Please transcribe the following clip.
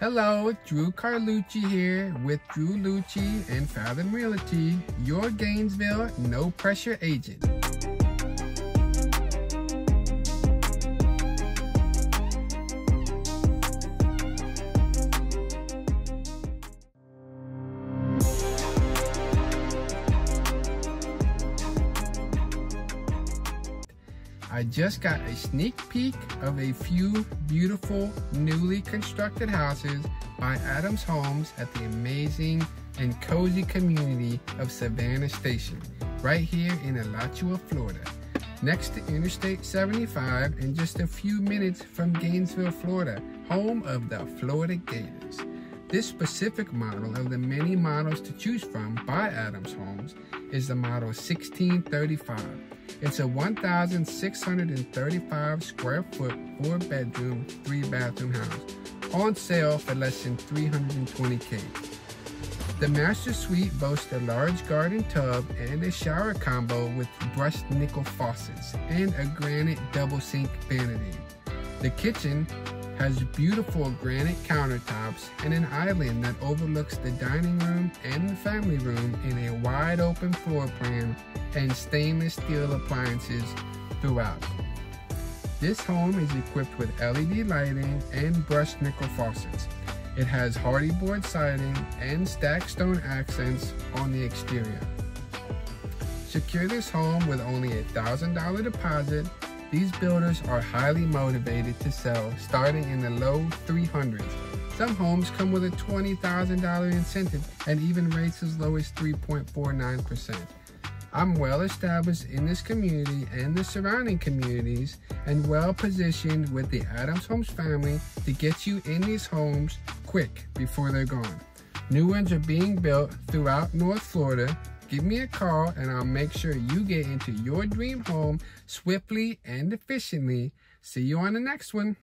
Hello, Drew Carlucci here with Drew Lucci and Fathom Realty, your Gainesville no pressure agent. I just got a sneak peek of a few beautiful newly constructed houses by Adams Homes at the amazing and cozy community of Savannah Station, right here in Alachua, Florida, next to Interstate 75 and just a few minutes from Gainesville, Florida, home of the Florida Gators. This specific model of the many models to choose from by Adams Homes is the model 1635. It's a 1,635 square foot, 4-bedroom, 3-bathroom house, on sale for less than $320K. The master suite boasts a large garden tub and a shower combo with brushed nickel faucets and a granite double sink vanity. The kitchen has beautiful granite countertops and an island that overlooks the dining room and the family room in a wide open floor plan and stainless steel appliances throughout. This home is equipped with LED lighting and brushed nickel faucets. It has hardy board siding and stacked stone accents on the exterior. Secure this home with only a $1,000 deposit. These builders are highly motivated to sell, starting in the low 300s. Some homes come with a $20,000 incentive and even rates as low as 3.49%. I'm well established in this community and the surrounding communities and well positioned with the Adams Homes family to get you in these homes quick before they're gone. New ones are being built throughout North Florida. Give me a call and I'll make sure you get into your dream home swiftly and efficiently. See you on the next one.